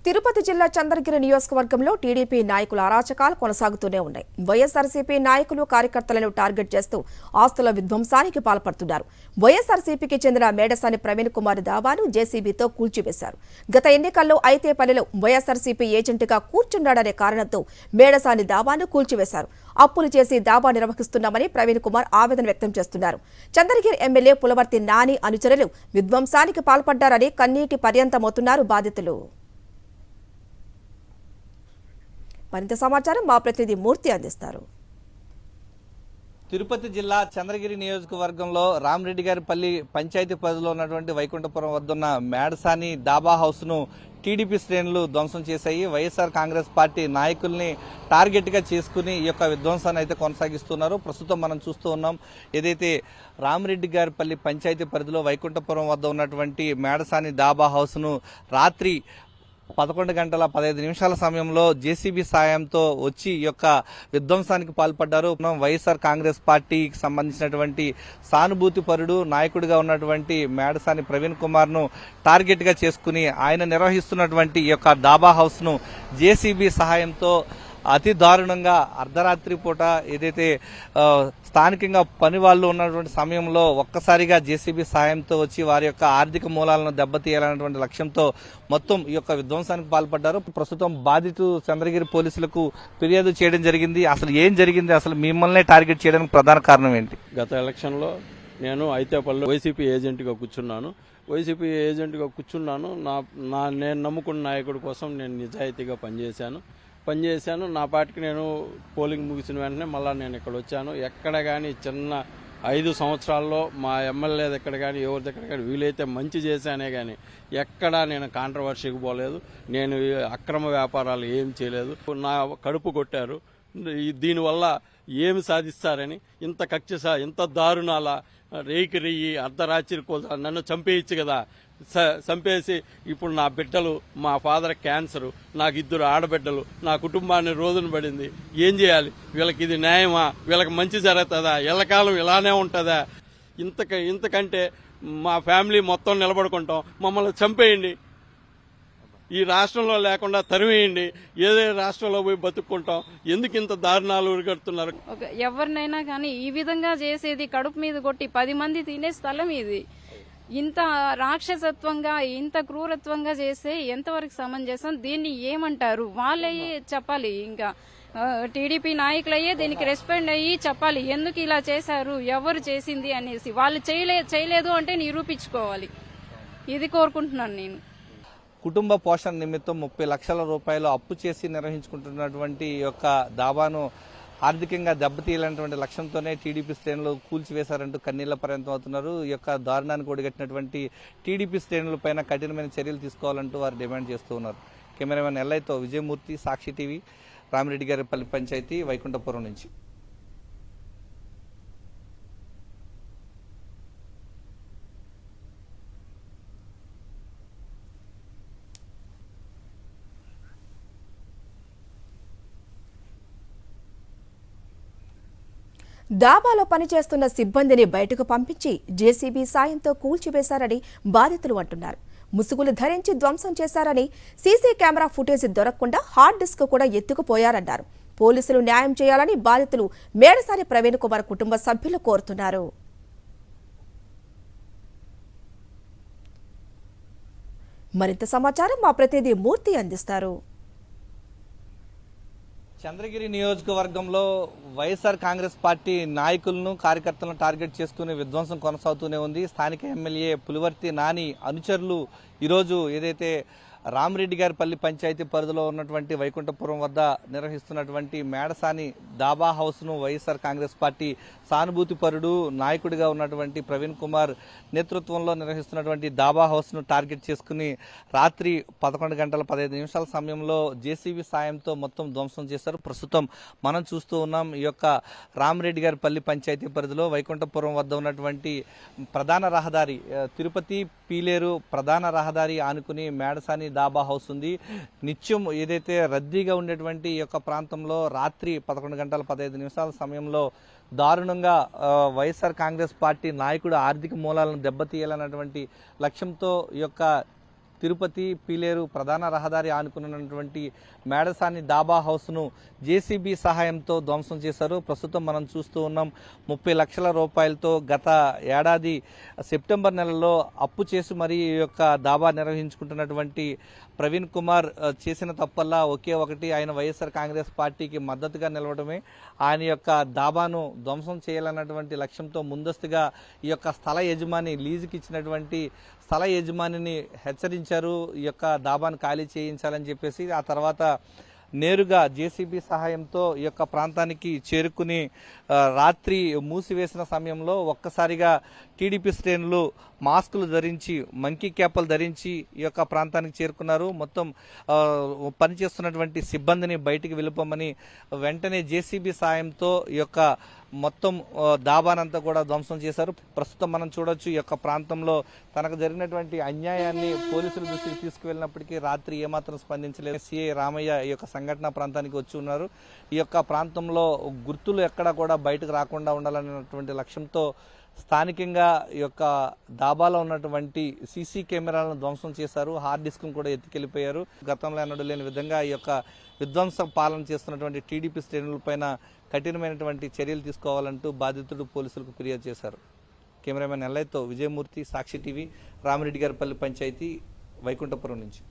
తిరుపతి జిల్లా చంద్రగిరి నియోజకవర్గంలో టీడీపీ నాయకుల అరాచకాలు కొనసాగుతూనే ఉన్నాయి. వైఎస్ఆర్సీపీ నాయకులు కార్యకర్తలను టార్గెట్ చేస్తూ ఆస్తుల విధ్వంసానికి పాల్పడుతున్నారు. వైఎస్ఆర్సీపీకి చెందిన మేడసాని ప్రవీణ్ కుమార్ దాబాను జేసీబీతో కూల్చివేశారు. గత ఎన్నికల్లో ఐతేపల్లిలో వైఎస్ఆర్సీపీ ఏజెంట్గా కూర్చున్నాడనే కారణంతో మేడసాని దాబాను కూల్చివేశారు. అప్పులు చేసి దాబా నిర్వహిస్తున్నామని ప్రవీణ్ కుమార్ ఆవేదన వ్యక్తం చేస్తున్నారు. చంద్రగిరి ఎమ్మెల్యే పులవర్తి నాని అనుచరులు విధ్వంసానికి పాల్పడ్డారని కన్నీటి పర్యంతమవుతున్నారు బాధితులు. మరింత సమాచారం మా ప్రతినిధి మూర్తి అందిస్తారు. తిరుపతి జిల్లా చంద్రగిరి నియోజకవర్గంలో రామరెడ్డిగారిపల్లి పంచాయతీ పరిధిలో ఉన్నటువంటి వైకుంఠపురం వద్ద ఉన్న మేడసాని డాబా హౌస్ ను టీడీపీ శ్రేణులు ధ్వంసం చేశాయి. వైఎస్ఆర్ కాంగ్రెస్ పార్టీ నాయకుల్ని టార్గెట్ గా చేసుకుని ఈ యొక్క విధ్వంసాన్ని అయితే కొనసాగిస్తున్నారు. ప్రస్తుతం మనం చూస్తూ ఉన్నాం, ఏదైతే రామరెడ్డిగారిపల్లి పంచాయతీ పరిధిలో వైకుంఠపురం వద్ద ఉన్నటువంటి మేడసాని డాబా హౌస్ ను రాత్రి 11:15 సమయంలో జేసీబీ సాయంతో వచ్చి ఈ యొక్క విధ్వంసానికి పాల్పడ్డారు. వైఎస్ఆర్ కాంగ్రెస్ పార్టీకి సంబంధించినటువంటి సానుభూతి పరుడు నాయకుడిగా ఉన్నటువంటి మేడసాని ప్రవీణ్ కుమార్ ను టార్గెట్ గా చేసుకుని ఆయన నిర్వహిస్తున్నటువంటి ఈ యొక్క డాబా హౌస్ ను జేసీబీ సహాయంతో అతి దారుణంగా అర్ధరాత్రి పూట ఏదైతే స్థానికంగా పని వాళ్ళు ఉన్నటువంటి సమయంలో ఒక్కసారిగా జేసీబీ సాయంతో వచ్చి వారి యొక్క ఆర్థిక మూలాలను దెబ్బతీయాలన్నటువంటి లక్ష్యంతో మొత్తం ఈ యొక్క విధ్వంసానికి పాల్పడ్డారు. ప్రస్తుతం బాధితులు చంద్రగిరి పోలీసులకు ఫిర్యాదు చేయడం జరిగింది. అసలు ఏం జరిగింది, అసలు మిమ్మల్ని టార్గెట్ చేయడానికి ప్రధాన కారణం ఏంటి? గత ఎలక్షన్లో నేను ఐతేపల్లిలో వైసీపీ ఏజెంట్గా కూర్చున్నాను. నేను నమ్ముకున్న నాయకుడి కోసం నేను నిజాయితీగా పనిచేశాను. నా పార్టీకి నేను పోలింగ్ ముగిసిన వెంటనే మళ్ళీ నేను ఇక్కడ వచ్చాను. ఎక్కడ కానీ చిన్న 5 సంవత్సరాల్లో మా ఎమ్మెల్యే దగ్గర కానీ ఎవరి దగ్గర కానీ వీలైతే మంచి చేశానే కానీ ఎక్కడా నేను కాంట్రవర్సీకి పోలేదు. నేను అక్రమ వ్యాపారాలు ఏం చేయలేదు. నా కడుపు కొట్టారు. దీనివల్ల ఏమి సాధిస్తారని ఇంత కక్ష, ఇంత దారుణాల రేయికి రెయ్యి అర్ధరాత్రి కోసం నన్ను చంపేయచ్చు కదా. చంపేసి ఇప్పుడు నా బిడ్డలు, మా ఫాదర్ క్యాన్సరు, నాకు 2 ఆడబిడ్డలు, నా కుటుంబాన్ని రోజున పడింది. ఏం చేయాలి? వీళ్ళకి ఇది న్యాయమా? వీళ్ళకి మంచి జరుగుతుందా? ఎల్లకాలం ఇలానే ఉంటుందా? ఇంతకంటే మా ఫ్యామిలీ మొత్తం నిలబడుకుంటాం. మమ్మల్ని చంపేయండి, ఈ రాష్ట్రంలో లేకుండా తరివేయండి, ఏదే రాష్ట్రంలో పోయి బతుక్కుంటాం. ఎందుకు ఇంత దారుణాలు ఉరిగడుతున్నారు? ఎవరినైనా కానీ ఈ విధంగా చేసేది, కడుపు మీద కొట్టి 10 మంది తినే స్థలం ఇది. ఇంత రాక్షసత్వంగా, ఇంత క్రూరత్వంగా చేస్తే ఎంతవరకు సమంజసం? దీన్ని ఏమంటారు? వాళ్ళే చెప్పాలి. ఇంకా టీడీపీ నాయకులయ్యే దీనికి రెస్పాండ్ అయ్యి చెప్పాలి, ఎందుకు ఇలా చేశారు, ఎవరు చేసింది అనేసి. వాళ్ళు చేయలేదు అంటే నిరూపించుకోవాలి. ఇది కోరుకుంటున్నాను నేను. కుటుంబ పోషణ నిమిత్తం 30 లక్షల రూపాయలు అప్పు చేసి నిర్వహించుకుంటున్నటువంటి ఈ యొక్క దాబాను ఆర్థికంగా దెబ్బతీయాలన్నటువంటి లక్ష్యంతోనే టీడీపీ శ్రేణులు కూల్చివేశారంటూ కన్నీళ్ల పర్యంతం అవుతున్నారు. ఈ యొక్క దారుణానికి ఒడిగట్టినటువంటి టీడీపీ శ్రేణులపైన కఠినమైన చర్యలు తీసుకోవాలంటూ వారు డిమాండ్ చేస్తూ ఉన్నారు. కెమెరామెన్ ఎల్ఐతో విజయమూర్తి, సాక్షి టీవీ, రామరెడ్డిగారిపల్లి పంచాయతీ, వైకుంఠపురం నుంచి. దాబాలో పనిచేస్తున్న సిబ్బందిని బయటకు పంపించి జేసీబీ సాయంతో కూల్చివేశారని బాధితులు అంటున్నారు. ముసుగులు ధరించి ధ్వంసం చేశారని, సీసీ కెమెరా ఫుటేజ్ దొరకకుండా హార్డ్ డిస్క్ కూడా ఎత్తుకుపోయారన్నారు. పోలీసులు న్యాయం చేయాలని బాధితులు మేడసాని ప్రవీణ్ కుమార్ కుటుంబ సభ్యులు కోరుతున్నారు. మరింత సమాచారం మా ప్రతినిధి మూర్తి అందిస్తారు. చంద్రగిరి నియోజకవర్గంలో వైఎస్ఆర్ కాంగ్రెస్ పార్టీ నాయకులను, కార్యకర్తలను టార్గెట్ చేసుకునే విధ్వంసం కొనసాగుతూనే ఉంది. స్థానిక ఎమ్మెల్యే పులివర్తి నాని అనుచరులు ఈరోజు ఏదైతే రామరెడ్డిగారిపల్లి పంచాయతీ పరిధిలో ఉన్నటువంటి వైకుంఠపురం వద్ద నిర్వహిస్తున్నటువంటి మేడసాని డాబా హౌస్ ను వైఎస్ఆర్ కాంగ్రెస్ పార్టీ సానుభూతి పరుడు నాయకుడిగా ఉన్నటువంటి ప్రవీణ్ కుమార్ నేతృత్వంలో నిర్వహిస్తున్నటువంటి డాబా హౌస్ ను టార్గెట్ చేసుకుని రాత్రి 11:15 సమయంలో జేసీబీ సాయంతో మొత్తం ధ్వంసం చేశారు. ప్రస్తుతం మనం చూస్తూ ఉన్నాం, ఈ యొక్క రామరెడ్డిగారిపల్లి పంచాయతీ పరిధిలో వైకుంఠపురం వద్ద ఉన్నటువంటి ప్రధాన రహదారి, తిరుపతి పీలేరు ప్రధాన రహదారి ఆనుకుని మేడసాని డాబా హౌస్ ఉంది. నిత్యం ఏదైతే రద్దీగా ఉండేటువంటి ఈ యొక్క ప్రాంతంలో రాత్రి 11:15 సమయంలో దారుణంగా వైఎస్ఆర్ కాంగ్రెస్ పార్టీ నాయకుడు ఆర్థిక మూలాలను దెబ్బతీయాలన్నటువంటి లక్ష్యంతో ఈ యొక్క తిరుపతి పీలేరు ప్రధాన రహదారి ఆనుకున్నటువంటి మేడసాని డాబా హౌస్ను జేసీబీ సహాయంతో ధ్వంసం చేశారు. ప్రస్తుతం మనం చూస్తూ ఉన్నాం 30 లక్షల రూపాయలతో గత ఏడాది సెప్టెంబర్ నెలలో అప్పు చేసి మరీ ఈ యొక్క డాబా నిర్వహించుకుంటున్నటువంటి ప్రవీణ్ కుమార్ చేసిన తప్పల్లా ఒకే ఒకటి, ఆయన వైఎస్ఆర్ కాంగ్రెస్ పార్టీకి మద్దతుగా నిలవడమే. ఆయన యొక్క డాబాను ధ్వంసం చేయాలన్నటువంటి లక్ష్యంతో ముందస్తుగా ఈ యొక్క స్థల యజమాని లీజుకి ఇచ్చినటువంటి స్థల యజమానిని హెచ్చరించారు ఈ యొక్క డాబాను ఖాళీ చేయించాలని చెప్పేసి. ఆ తర్వాత నేరుగా జేసీబీ సహాయంతో ఈ యొక్క ప్రాంతానికి చేరుకుని రాత్రి మూసివేసిన సమయంలో ఒక్కసారిగా టీడీపీ శ్రేణులు మాస్కులు ధరించి మంకీ క్యాప్లు ధరించి ఈ యొక్క ప్రాంతానికి చేరుకున్నారు. మొత్తం పనిచేస్తున్నటువంటి సిబ్బందిని బయటికి వెళ్ళిపోమని వెంటనే జేసీబీ సాయంతో ఈ యొక్క మొత్తం డాబానంతా కూడా ధ్వంసం చేశారు. ప్రస్తుతం మనం చూడొచ్చు ఈ యొక్క ప్రాంతంలో తనకు జరిగినటువంటి అన్యాయాన్ని పోలీసుల దృష్టికి తీసుకువెళ్ళినప్పటికీ రాత్రి ఏమాత్రం స్పందించలేదు. సిఐ రామయ్య ఈ యొక్క సంఘటన ప్రాంతానికి వచ్చి ఉన్నారు. ఈ యొక్క ప్రాంతంలో గుర్తులు ఎక్కడా కూడా బయటకు రాకుండా ఉండాలనేటువంటి లక్ష్యంతో స్థానికంగా ఈ యొక్క డాబాలో ఉన్నటువంటి సీసీ కెమెరాలను ధ్వంసం చేశారు. హార్డ్ డిస్క్ కూడా ఎత్తుకెళ్లిపోయారు. గతంలో ఎన్నడూ లేని విధంగా ఈ యొక్క విధ్వంస పాలన చేస్తున్నటువంటి టీడీపీ శ్రేణులపైన కఠినమైనటువంటి చర్యలు తీసుకోవాలంటూ బాధితుడు పోలీసులకు ఫిర్యాదు చేశారు. కెమెరామెన్ ఎల్లయ్యతో విజయమూర్తి, సాక్షి టీవీ, రామిరెడ్డి గారిపల్లి పంచాయతీ, వైకుంఠపురం నుంచి.